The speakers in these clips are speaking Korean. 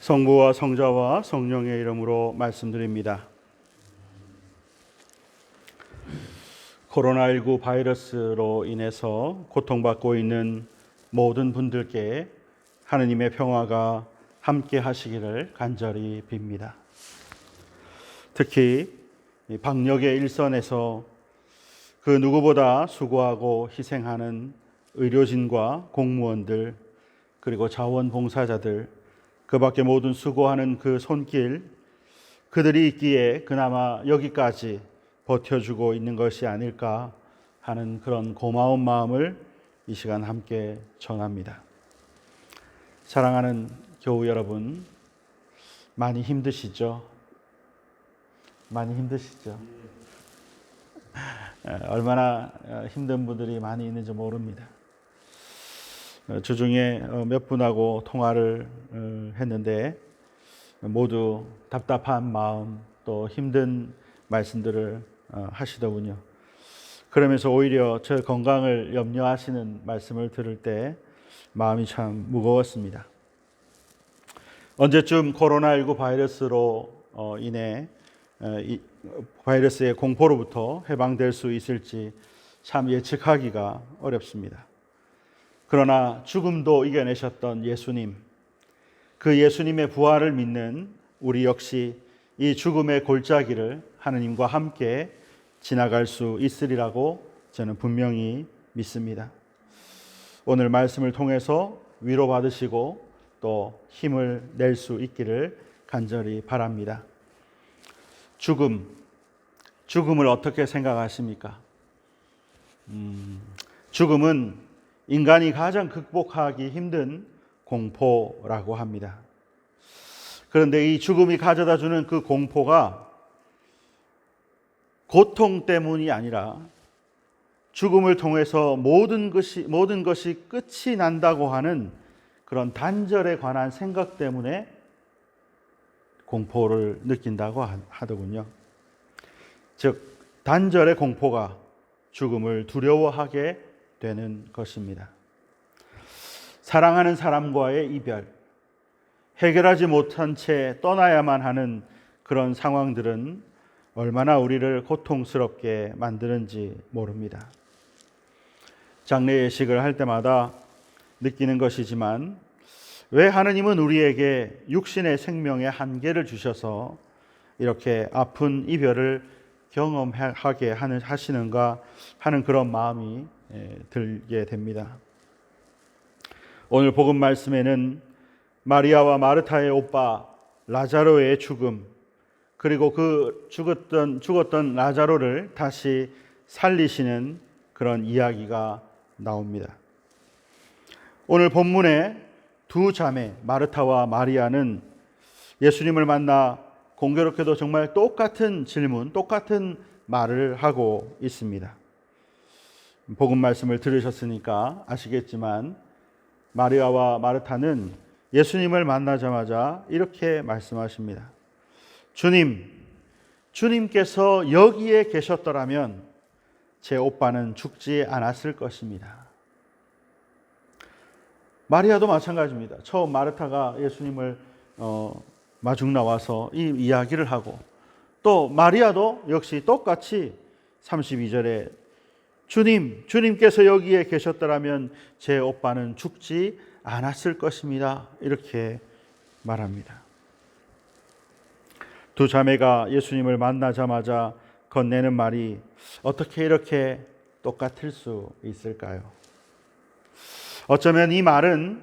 성부와 성자와 성령의 이름으로 말씀드립니다. 코로나19 바이러스로 인해서 고통받고 있는 모든 분들께 하느님의 평화가 함께 하시기를 간절히 빕니다. 특히 방역의 일선에서 그 누구보다 수고하고 희생하는 의료진과 공무원들, 그리고 자원봉사자들, 그 밖에 모든 수고하는 그 손길, 그들이 있기에 그나마 여기까지 버텨주고 있는 것이 아닐까 하는 그런 고마운 마음을 이 시간 함께 전합니다. 사랑하는 교우 여러분, 많이 힘드시죠? 많이 힘드시죠? 얼마나 힘든 분들이 많이 있는지 모릅니다. 주중에 몇 분하고 통화를 했는데 모두 답답한 마음 또 힘든 말씀들을 하시더군요. 그러면서 오히려 저 건강을 염려하시는 말씀을 들을 때 마음이 참 무거웠습니다. 언제쯤 코로나19 바이러스로 인해 이 바이러스의 공포로부터 해방될 수 있을지 참 예측하기가 어렵습니다. 그러나 죽음도 이겨내셨던 예수님, 그 예수님의 부활을 믿는 우리 역시 이 죽음의 골짜기를 하느님과 함께 지나갈 수 있으리라고 저는 분명히 믿습니다. 오늘 말씀을 통해서 위로받으시고 또 힘을 낼 수 있기를 간절히 바랍니다. 죽음을 어떻게 생각하십니까? 죽음은 인간이 가장 극복하기 힘든 공포라고 합니다. 그런데 이 죽음이 가져다 주는 그 공포가 고통 때문이 아니라 죽음을 통해서 모든 것이 끝이 난다고 하는 그런 단절에 관한 생각 때문에 공포를 느낀다고 하더군요. 즉, 단절의 공포가 죽음을 두려워하게 되는 것입니다. 사랑하는 사람과의 이별, 해결하지 못한 채 떠나야만 하는 그런 상황들은 얼마나 우리를 고통스럽게 만드는지 모릅니다. 장례 예식을 할 때마다 느끼는 것이지만 왜 하느님은 우리에게 육신의 생명의 한계를 주셔서 이렇게 아픈 이별을 경험하게 하시는가 하는 그런 마음이 들게 됩니다. 오늘 복음 말씀에는 마리아와 마르타의 오빠 라자로의 죽음, 그리고 그 죽었던 라자로를 다시 살리시는 그런 이야기가 나옵니다. 오늘 본문에 두 자매 마르타와 마리아는 예수님을 만나 공교롭게도 정말 똑같은 질문, 똑같은 말을 하고 있습니다. 복음 말씀을 들으셨으니까 아시겠지만 마리아와 마르타는 예수님을 만나자마자 이렇게 말씀하십니다. 주님께서 여기에 계셨더라면 제 오빠는 죽지 않았을 것입니다. 마리아도 마찬가지입니다. 처음 마르타가 예수님을 마중 나와서 이 이야기를 하고 또 마리아도 역시 똑같이 32절에 주님께서 여기에 계셨더라면 제 오빠는 죽지 않았을 것입니다. 이렇게 말합니다. 두 자매가 예수님을 만나자마자 건네는 말이 어떻게 이렇게 똑같을 수 있을까요? 어쩌면 이 말은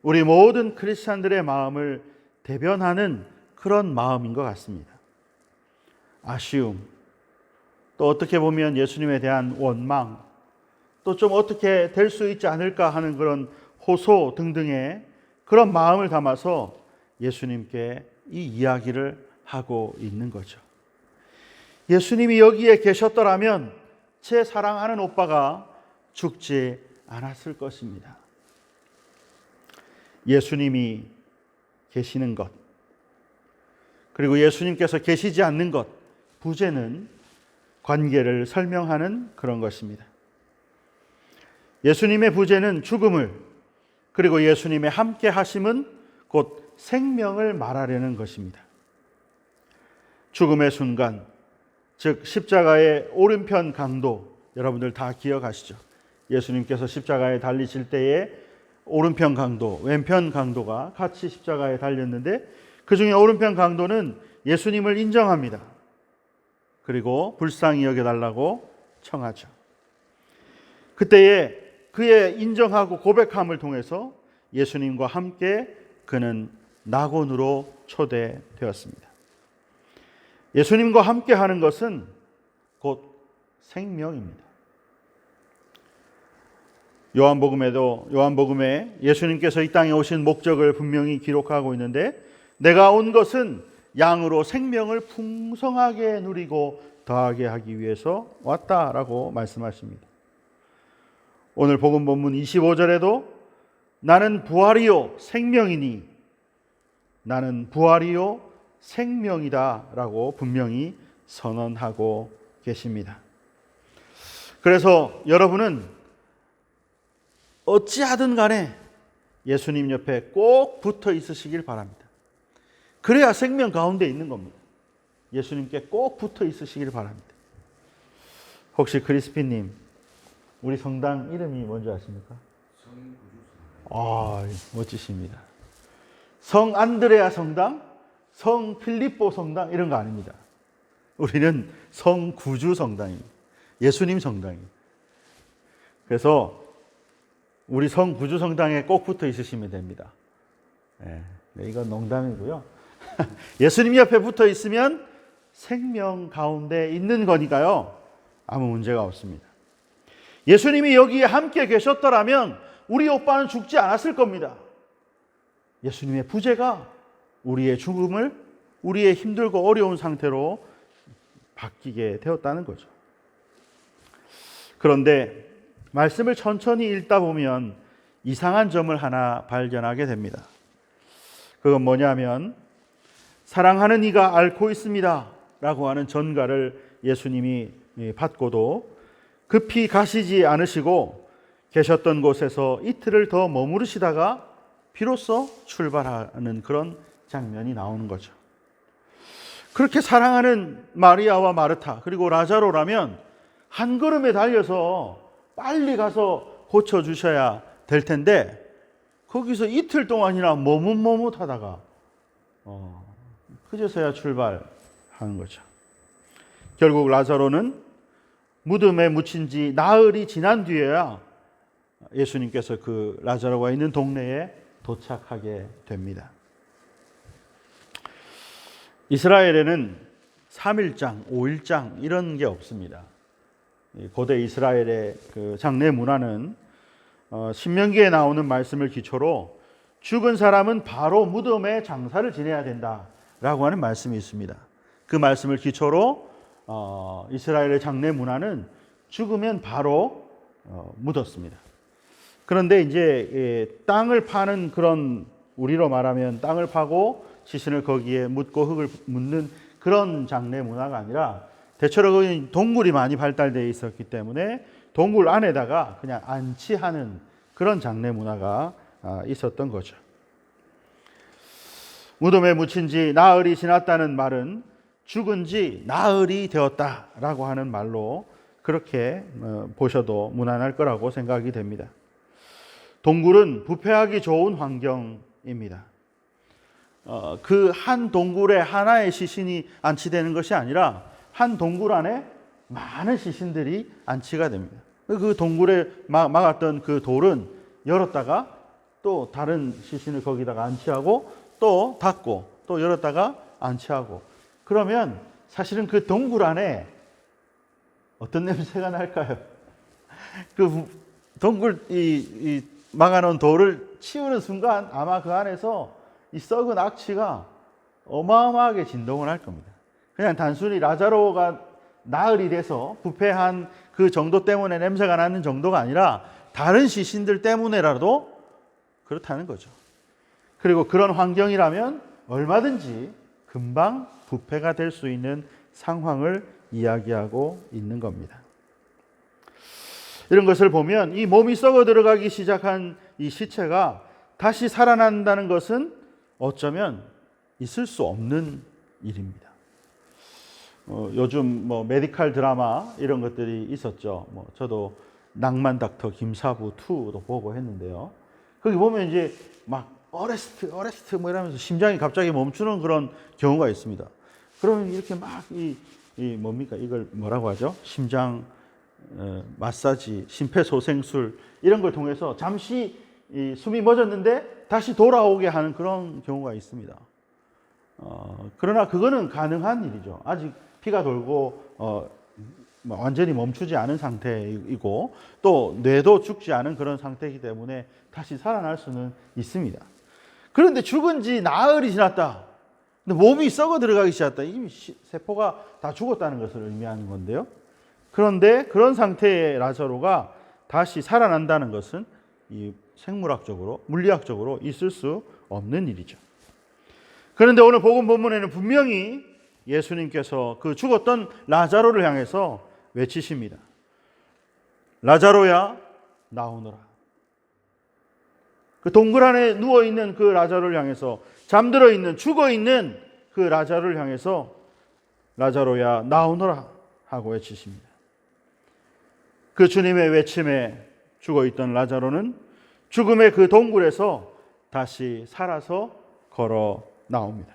우리 모든 크리스찬들의 마음을 대변하는 그런 마음인 것 같습니다. 아쉬움, 또 어떻게 보면 예수님에 대한 원망, 또 좀 어떻게 될 수 있지 않을까 하는 그런 호소 등등의 그런 마음을 담아서 예수님께 이 이야기를 하고 있는 거죠. 예수님이 여기에 계셨더라면 제 사랑하는 오빠가 죽지 않았을 것입니다. 예수님이 계시는 것, 그리고 예수님께서 계시지 않는 것, 부재는 관계를 설명하는 그런 것입니다. 예수님의 부재는 죽음을, 그리고 예수님의 함께 하심은 곧 생명을 말하려는 것입니다. 죽음의 순간, 즉 십자가의 오른편 강도, 여러분들 다 기억하시죠? 예수님께서 십자가에 달리실 때에 오른편 강도, 왼편 강도가 같이 십자가에 달렸는데 그 중에 오른편 강도는 예수님을 인정합니다. 그리고 불쌍히 여겨달라고 청하죠. 그때에 그의 인정하고 고백함을 통해서 예수님과 함께 그는 낙원으로 초대되었습니다. 예수님과 함께 하는 것은 곧 생명입니다. 요한복음에 예수님께서 이 땅에 오신 목적을 분명히 기록하고 있는데 내가 온 것은 양으로 생명을 풍성하게 누리고 더하게 하기 위해서 왔다라고 말씀하십니다. 오늘 복음 본문 25절에도 나는 부활이요 생명이니 나는 부활이요 생명이다 라고 분명히 선언하고 계십니다. 그래서 여러분은 어찌하든 간에 예수님 옆에 꼭 붙어 있으시길 바랍니다. 그래야 생명 가운데 있는 겁니다. 예수님께 꼭 붙어 있으시길 바랍니다. 혹시 크리스피님, 우리 성당 이름이 뭔지 아십니까? 멋지십니다. 성 안드레아 성당, 성 필립보 성당 이런 거 아닙니다. 우리는 성 구주 성당입니다. 예수님 성당입니다. 그래서 우리 성 구주 성당에 꼭 붙어 있으시면 됩니다. 네, 이건 농담이고요. 예수님 옆에 붙어 있으면 생명 가운데 있는 거니까요. 아무 문제가 없습니다. 예수님이 여기에 함께 계셨더라면 우리 오빠는 죽지 않았을 겁니다. 예수님의 부재가 우리의 죽음을 우리의 힘들고 어려운 상태로 바뀌게 되었다는 거죠. 그런데 말씀을 천천히 읽다 보면 이상한 점을 하나 발견하게 됩니다. 그건 뭐냐면 사랑하는 이가 앓고 있습니다 라고 하는 전가를 예수님이 받고도 급히 가시지 않으시고 계셨던 곳에서 이틀을 더 머무르시다가 비로소 출발하는 그런 장면이 나오는 거죠. 그렇게 사랑하는 마리아와 마르타 그리고 라자로라면 한 걸음에 달려서 빨리 가서 고쳐주셔야 될 텐데 거기서 이틀 동안이나 머뭇머뭇하다가 그제서야 출발하는 거죠. 결국 라자로는 무덤에 묻힌 지 나흘이 지난 뒤에야 예수님께서 그 라자로가 있는 동네에 도착하게 됩니다. 이스라엘에는 3일장, 5일장 이런 게 없습니다. 고대 이스라엘의 그 장례 문화는 신명기에 나오는 말씀을 기초로 죽은 사람은 바로 무덤에 장사를 지내야 된다라고 하는 말씀이 있습니다. 그 말씀을 기초로 이스라엘의 장례 문화는 죽으면 바로 묻었습니다. 그런데 이제 땅을 파는 그런, 우리로 말하면 땅을 파고 시신을 거기에 묻고 흙을 묻는 그런 장례 문화가 아니라 대체로 거기 동굴이 많이 발달되어 있었기 때문에 동굴 안에다가 그냥 안치하는 그런 장례 문화가 있었던 거죠. 무덤에 묻힌 지 나흘이 지났다는 말은 죽은 지 나흘이 되었다라고 하는 말로 그렇게 보셔도 무난할 거라고 생각이 됩니다. 동굴은 부패하기 좋은 환경입니다. 그 한 동굴에 하나의 시신이 안치되는 것이 아니라 한 동굴 안에 많은 시신들이 안치가 됩니다. 그 동굴에 막았던 그 돌은 열었다가 또 다른 시신을 거기다가 안치하고 또 닫고 또 열었다가 안치하고, 그러면 사실은 그 동굴 안에 어떤 냄새가 날까요? 그 동굴 이 막아놓은 돌을 치우는 순간 아마 그 안에서 이 썩은 악취가 어마어마하게 진동을 할 겁니다. 그냥 단순히 라자로가 나흘이 돼서 부패한 그 정도 때문에 냄새가 나는 정도가 아니라 다른 시신들 때문에라도 그렇다는 거죠. 그리고 그런 환경이라면 얼마든지 금방 부패가 될 수 있는 상황을 이야기하고 있는 겁니다. 이런 것을 보면 이 몸이 썩어 들어가기 시작한 이 시체가 다시 살아난다는 것은 어쩌면 있을 수 없는 일입니다. 요즘 메디칼 드라마 이런 것들이 있었죠. 저도 낭만 닥터 김사부 2도 보고 했는데요. 거기 보면 이제 막 어레스트 이러면서 심장이 갑자기 멈추는 그런 경우가 있습니다. 그러면 이렇게 막 뭡니까? 이걸 뭐라고 하죠? 심장 마사지, 심폐소생술 이런 걸 통해서 잠시 숨이 멎었는데 다시 돌아오게 하는 그런 경우가 있습니다. 그러나 그거는 가능한 일이죠. 아직 피가 돌고 완전히 멈추지 않은 상태이고 또 뇌도 죽지 않은 그런 상태이기 때문에 다시 살아날 수는 있습니다. 그런데 죽은 지 나흘이 지났다. 근데 몸이 썩어 들어가기 시작했다. 이미 세포가 다 죽었다는 것을 의미하는 건데요. 그런데 그런 상태의 라자로가 다시 살아난다는 것은 이 생물학적으로, 물리학적으로 있을 수 없는 일이죠. 그런데 오늘 복음 본문에는 분명히 예수님께서 그 죽었던 라자로를 향해서 외치십니다. 라자로야, 나오너라. 그 동굴 안에 누워있는 그 라자로를 향해서, 잠들어 있는, 죽어 있는 그 라자로를 향해서 라자로야, 나오너라 하고 외치십니다. 그 주님의 외침에 죽어 있던 라자로는 죽음의 그 동굴에서 다시 살아서 걸어 나옵니다.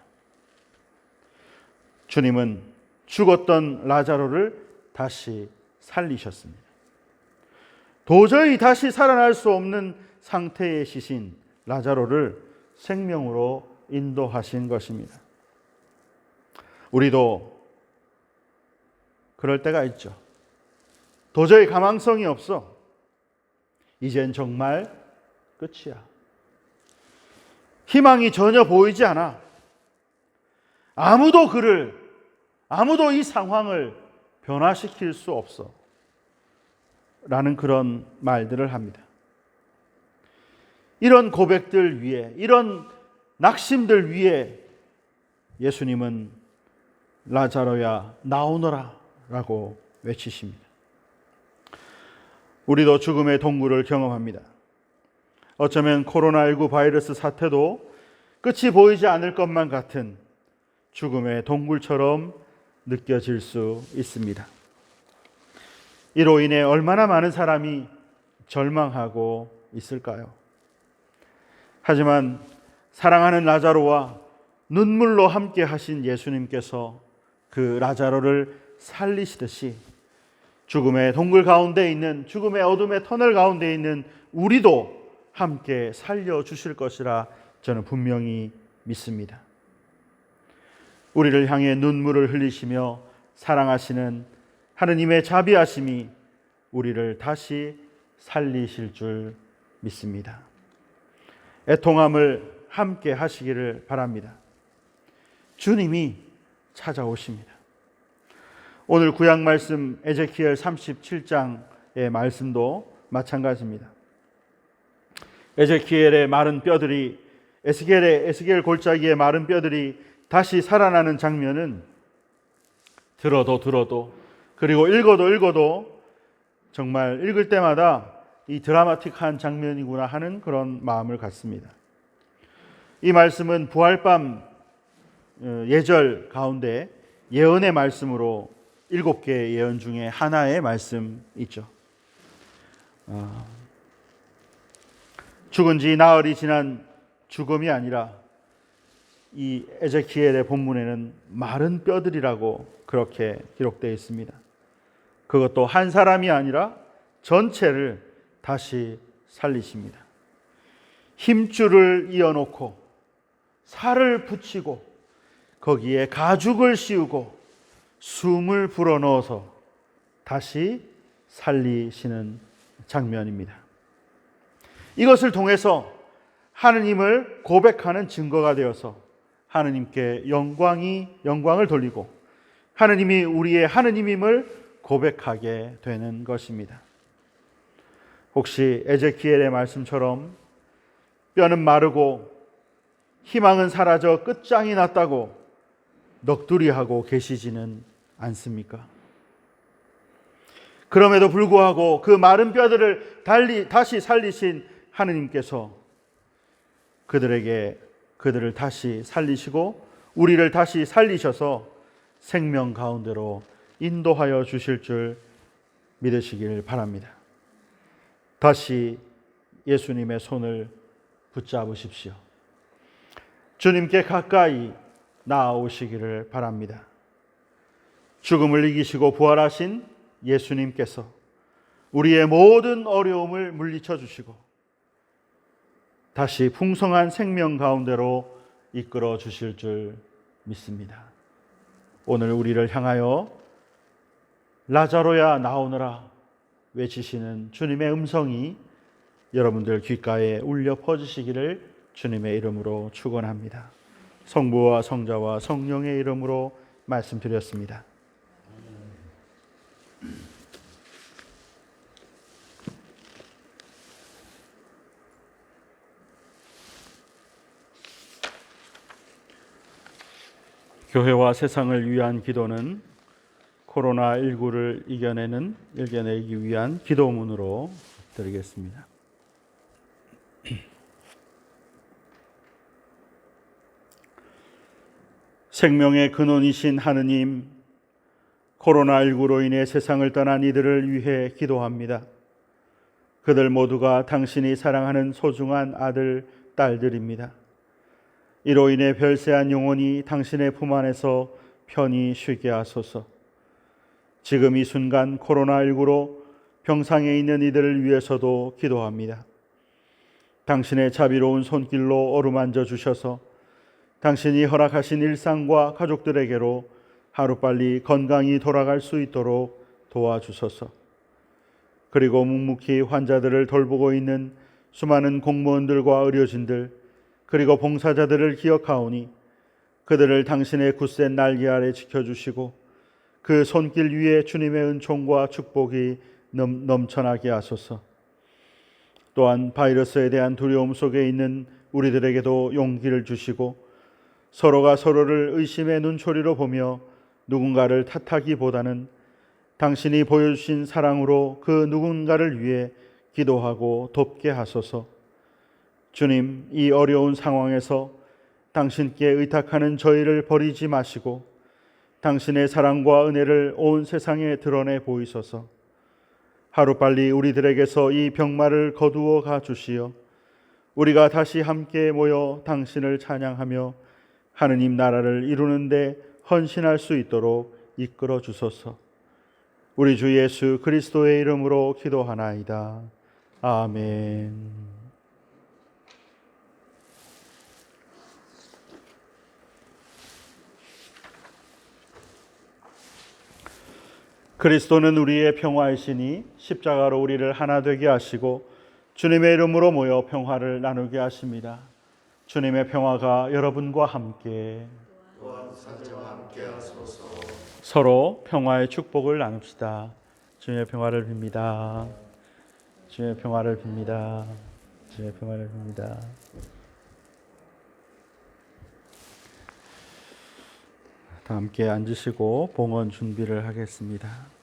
주님은 죽었던 라자로를 다시 살리셨습니다. 도저히 다시 살아날 수 없는 상태에 시신 라자로를 생명으로 인도하신 것입니다. 우리도 그럴 때가 있죠. 도저히 가망성이 없어. 이젠 정말 끝이야. 희망이 전혀 보이지 않아. 아무도 이 상황을 변화시킬 수 없어. 라는 그런 말들을 합니다. 이런 고백들 위에, 이런 낙심들 위에 예수님은 라자로야, 나오너라 라고 외치십니다. 우리도 죽음의 동굴을 경험합니다. 어쩌면 코로나19 바이러스 사태도 끝이 보이지 않을 것만 같은 죽음의 동굴처럼 느껴질 수 있습니다. 이로 인해 얼마나 많은 사람이 절망하고 있을까요? 하지만 사랑하는 라자로와 눈물로 함께 하신 예수님께서 그 라자로를 살리시듯이 죽음의 동굴 가운데 있는, 죽음의 어둠의 터널 가운데 있는 우리도 함께 살려주실 것이라 저는 분명히 믿습니다. 우리를 향해 눈물을 흘리시며 사랑하시는 하느님의 자비하심이 우리를 다시 살리실 줄 믿습니다. 애통함을 함께 하시기를 바랍니다. 주님이 찾아오십니다. 오늘 구약 말씀 에제키엘 37장의 말씀도 마찬가지입니다. 에제키엘의 마른 뼈들이, 에스겔 골짜기의 마른 뼈들이 다시 살아나는 장면은 들어도 그리고 읽어도 정말 읽을 때마다 이 드라마틱한 장면이구나 하는 그런 마음을 갖습니다. 이 말씀은 부활밤 예절 가운데 예언의 말씀으로 7개의 예언 중에 하나의 말씀이죠. 죽은 지 나흘이 지난 죽음이 아니라 이 에제키엘의 본문에는 마른 뼈들이라고 그렇게 기록되어 있습니다. 그것도 한 사람이 아니라 전체를 다시 살리십니다. 힘줄을 이어놓고 살을 붙이고 거기에 가죽을 씌우고 숨을 불어넣어서 다시 살리시는 장면입니다. 이것을 통해서 하느님을 고백하는 증거가 되어서 하느님께 영광을 돌리고 하느님이 우리의 하느님임을 고백하게 되는 것입니다. 혹시 에제키엘의 말씀처럼 뼈는 마르고 희망은 사라져 끝장이 났다고 넋두리하고 계시지는 않습니까? 그럼에도 불구하고 그 마른 뼈들을 다시 살리신 하느님께서 그들에게 그들을 다시 살리시고 우리를 다시 살리셔서 생명 가운데로 인도하여 주실 줄 믿으시길 바랍니다. 다시 예수님의 손을 붙잡으십시오. 주님께 가까이 나아오시기를 바랍니다. 죽음을 이기시고 부활하신 예수님께서 우리의 모든 어려움을 물리쳐 주시고 다시 풍성한 생명 가운데로 이끌어 주실 줄 믿습니다. 오늘 우리를 향하여 라자로야 나오너라 외치시는 주님의 음성이 여러분들 귓가에 울려 퍼지시기를 주님의 이름으로 축원합니다. 성부와 성자와 성령의 이름으로 말씀드렸습니다. 교회와 세상을 위한 기도는 코로나19를 이겨내기 위한 기도문으로 드리겠습니다. 생명의 근원이신 하느님, 코로나19로 인해 세상을 떠난 이들을 위해 기도합니다. 그들 모두가 당신이 사랑하는 소중한 아들, 딸들입니다. 이로 인해 별세한 영혼이 당신의 품 안에서 편히 쉬게 하소서. 지금 이 순간 코로나19로 병상에 있는 이들을 위해서도 기도합니다. 당신의 자비로운 손길로 어루만져 주셔서 당신이 허락하신 일상과 가족들에게로 하루빨리 건강히 돌아갈 수 있도록 도와주소서. 그리고 묵묵히 환자들을 돌보고 있는 수많은 공무원들과 의료진들 그리고 봉사자들을 기억하오니 그들을 당신의 굳센 날개 아래 지켜주시고 그 손길 위에 주님의 은총과 축복이 넘쳐나게 하소서. 또한 바이러스에 대한 두려움 속에 있는 우리들에게도 용기를 주시고 서로가 서로를 의심의 눈초리로 보며 누군가를 탓하기보다는 당신이 보여주신 사랑으로 그 누군가를 위해 기도하고 돕게 하소서. 주님, 이 어려운 상황에서 당신께 의탁하는 저희를 버리지 마시고 당신의 사랑과 은혜를 온 세상에 드러내 보이소서. 하루빨리 우리들에게서 이 병마를 거두어 가 주시어 우리가 다시 함께 모여 당신을 찬양하며 하느님 나라를 이루는 데 헌신할 수 있도록 이끌어 주소서. 우리 주 예수 그리스도의 이름으로 기도하나이다. 아멘. 그리스도는 우리의 평화이시니 십자가로 우리를 하나 되게 하시고 주님의 이름으로 모여 평화를 나누게 하십니다. 주님의 평화가 여러분과 함께 서로 평화의 축복을 나눕시다. 주님의 평화를 빕니다. 주님의 평화를 빕니다. 주님의 평화를 빕니다. 다 함께 앉으시고 봉헌 준비를 하겠습니다.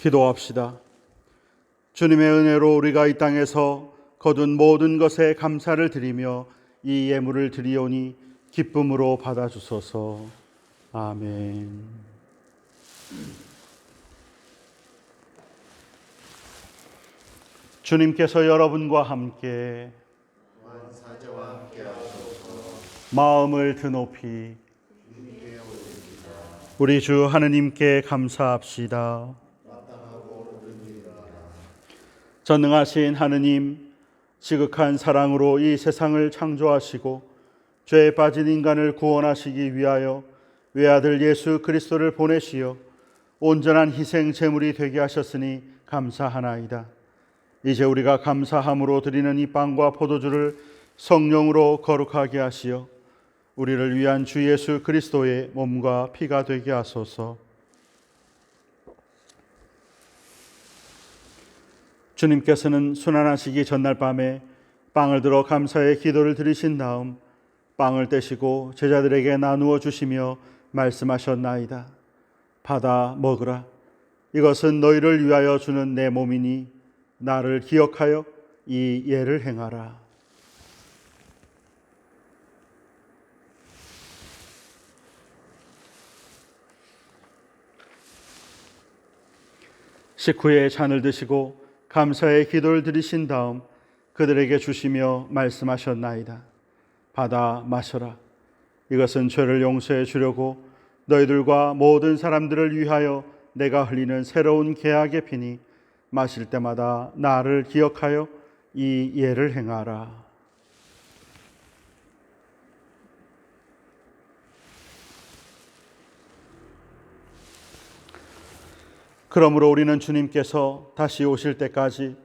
기도합시다. 주님의 은혜로 우리가 이 땅에서 거둔 모든 것에 감사를 드리며 이 예물을 드리오니 기쁨으로 받아주소서. 아멘. 주님께서 여러분과 함께 마음을 드높이 우리 주 하느님께 감사합시다. 전능하신 하느님, 지극한 사랑으로 이 세상을 창조하시고 죄에 빠진 인간을 구원하시기 위하여 외아들 예수 그리스도를 보내시어 온전한 희생 제물이 되게 하셨으니 감사하나이다. 이제 우리가 감사함으로 드리는 이 빵과 포도주를 성령으로 거룩하게 하시어 우리를 위한 주 예수 그리스도의 몸과 피가 되게 하소서. 주님께서는 순환하시기 전날 밤에 빵을 들어 감사의 기도를 드리신 다음 빵을 떼시고 제자들에게 나누어 주시며 말씀하셨나이다. 받아 먹으라. 이것은 너희를 위하여 주는 내 몸이니 나를 기억하여 이 예를 행하라. 식후에 잔을 드시고 감사의 기도를 드리신 다음 그들에게 주시며 말씀하셨나이다. 받아 마셔라. 이것은 죄를 용서해 주려고 너희들과 모든 사람들을 위하여 내가 흘리는 새로운 계약의 피니 마실 때마다 나를 기억하여 이 예를 행하라. 그러므로 우리는 주님께서 다시 오실 때까지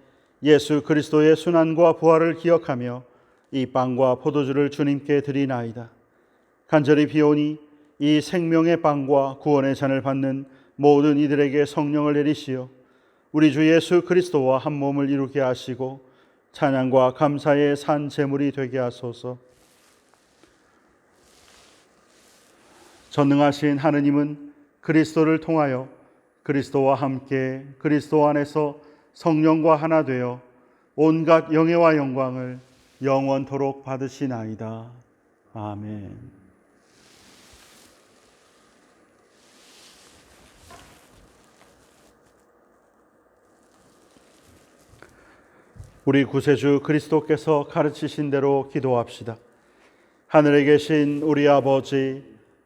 예수 그리스도의 순환과 부활을 기억하며 이 빵과 포도주를 주님께 드리나이다. 간절히 비오니 이 생명의 빵과 구원의 잔을 받는 모든 이들에게 성령을 내리시어 우리 주 예수 그리스도와 한 몸을 이루게 하시고 찬양과 감사의 산 제물이 되게 하소서. 전능하신 하느님은 그리스도를 통하여 그리스도와 함께 그리스도 안에서 성령과 하나 되어 온갖 영예와 영광을 영원토록 받으시나이다. 아멘. 우리 구세주 그리스도께서 가르치신 대로 기도합시다. 하늘에 계신 우리 아버지,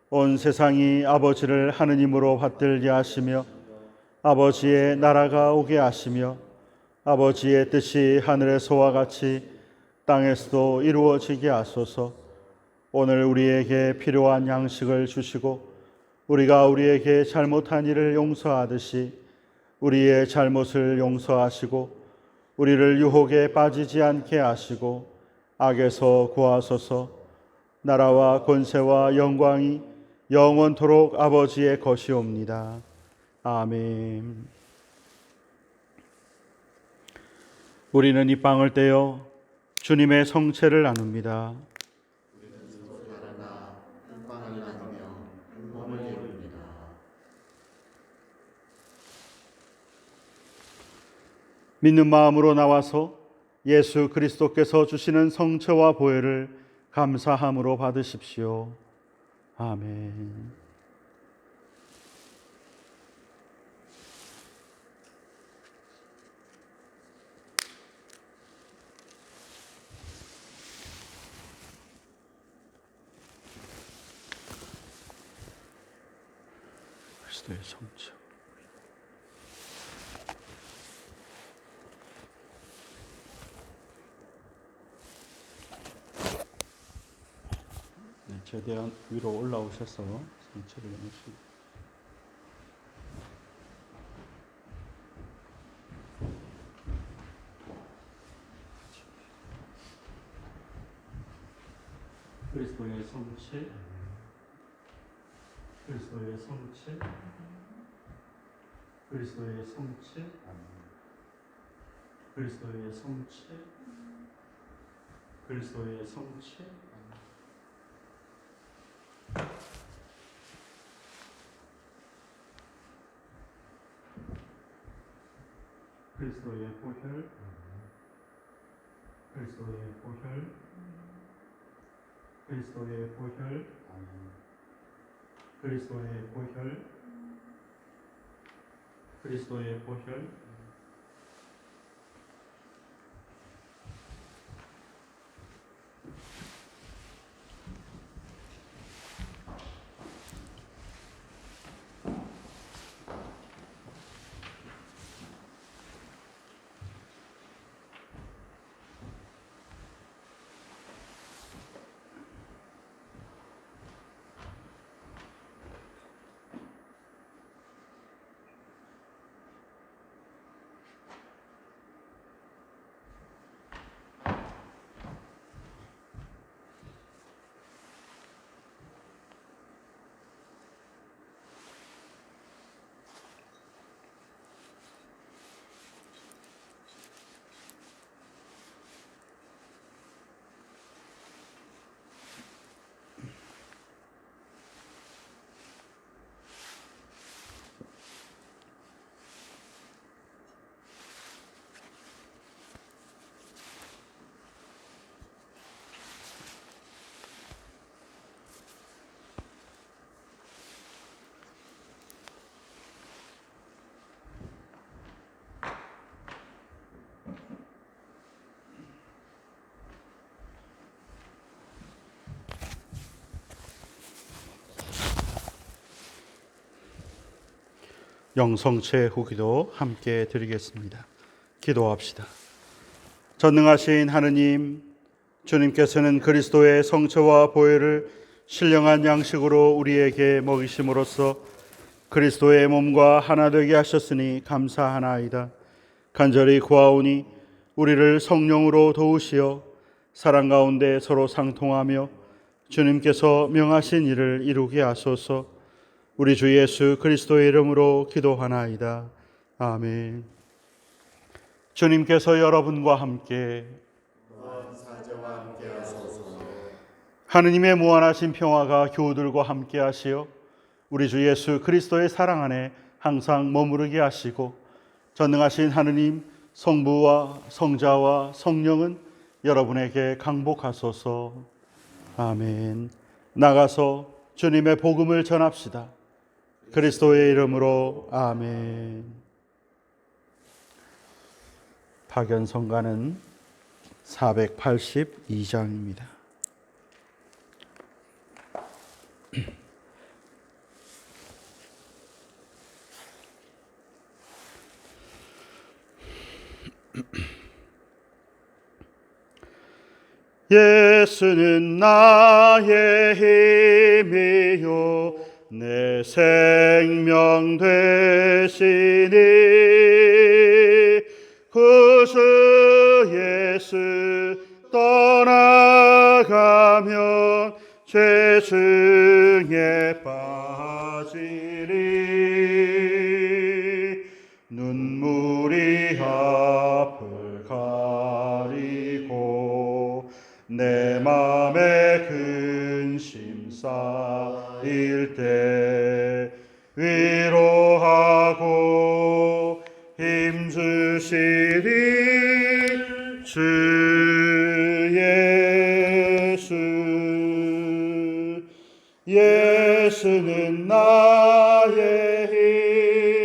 온 세상이 아버지를 하느님으로 받들게 하시며 아버지의 나라가 오게 하시며 아버지의 뜻이 하늘에서와 같이 땅에서도 이루어지게 하소서. 오늘 우리에게 필요한 양식을 주시고 우리가 우리에게 잘못한 일을 용서하듯이 우리의 잘못을 용서하시고 우리를 유혹에 빠지지 않게 하시고 악에서 구하소서. 나라와 권세와 영광이 영원토록 아버지의 것이옵니다. 아멘. 우리는 이 빵을 떼어 주님의 성체를 나눕니다. 믿는 마음으로 나와서 예수 그리스도께서 주시는 성체와 보혈을 감사함으로 받으십시오. 아멘. 그리스도의 성체. 네, 최대한 위로 올라오셔서 성체를 나누시고. 그리스도의 성체, 그리스도의 성체, 그리스도의 성체, 그리스도의 성체, 그리스도의 성체. 그리스도의 보혈, 그리스도의 보혈, 그리스도의 보혈, 그리스도의 보혈, 그리스도의 보혈. 영성체 후기도 함께 드리겠습니다. 기도합시다. 전능하신 하느님, 주님께서는 그리스도의 성체와 보혈을 신령한 양식으로 우리에게 먹이심으로써 그리스도의 몸과 하나 되게 하셨으니 감사하나이다. 간절히 구하오니 우리를 성령으로 도우시어 사랑 가운데 서로 상통하며 주님께서 명하신 일을 이루게 하소서. 우리 주 예수 그리스도의 이름으로 기도하나이다. 아멘. 주님께서 여러분과 함께 하느님의 무한하신 평화가 교우들과 함께 하시어 우리 주 예수 그리스도의 사랑 안에 항상 머무르게 하시고 전능하신 하느님 성부와 성자와 성령은 여러분에게 강복하소서. 아멘. 나가서 주님의 복음을 전합시다. 그리스도의 이름으로 아멘. 박연성가는 482장입니다. 예수는 나의 힘이요 내 생명 되시니 구주 예수 떠나가면 죄 중에 빠지리 눈물이 앞을 가리고 내 맘에 근심 쌓일 때 위로하고 힘주시리 주 예수. 예수는 나의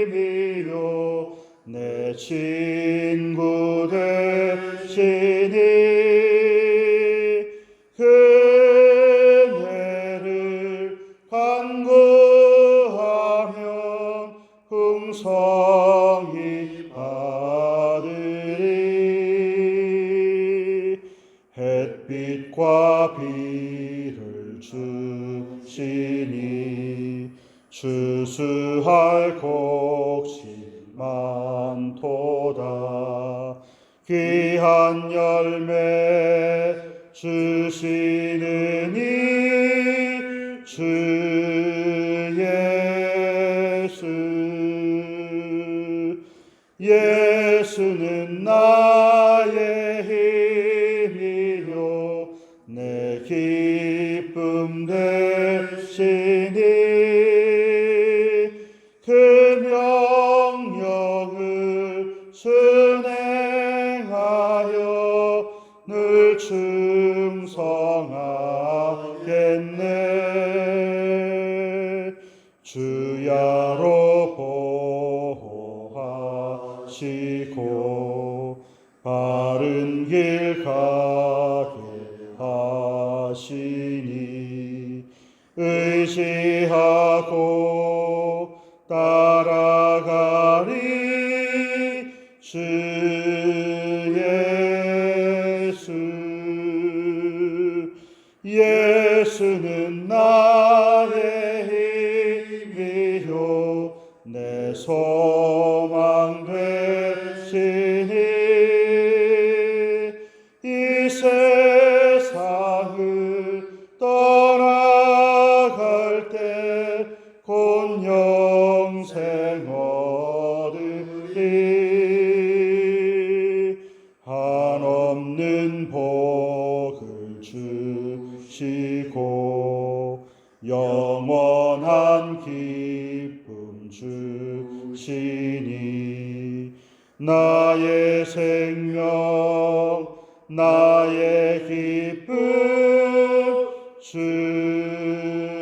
힘이요 내 친구 되시니 성이 받으리 햇빛과 비를 주시니 추수할 곡식 많도다 귀한 열매 주시느니 주 예수는 나의 힘이요 내 기쁨 되시니 그 명령을 바른 길 가게 하시니 의지하고 따라가리 주 예수는 나의 힘이요 내 소망 되시니 이 세상을 떠나갈 때 곧 영생 얻으리 한없는 복을 주시고 영원한 기쁨 주시니 나의 생명 나의 기쁨 주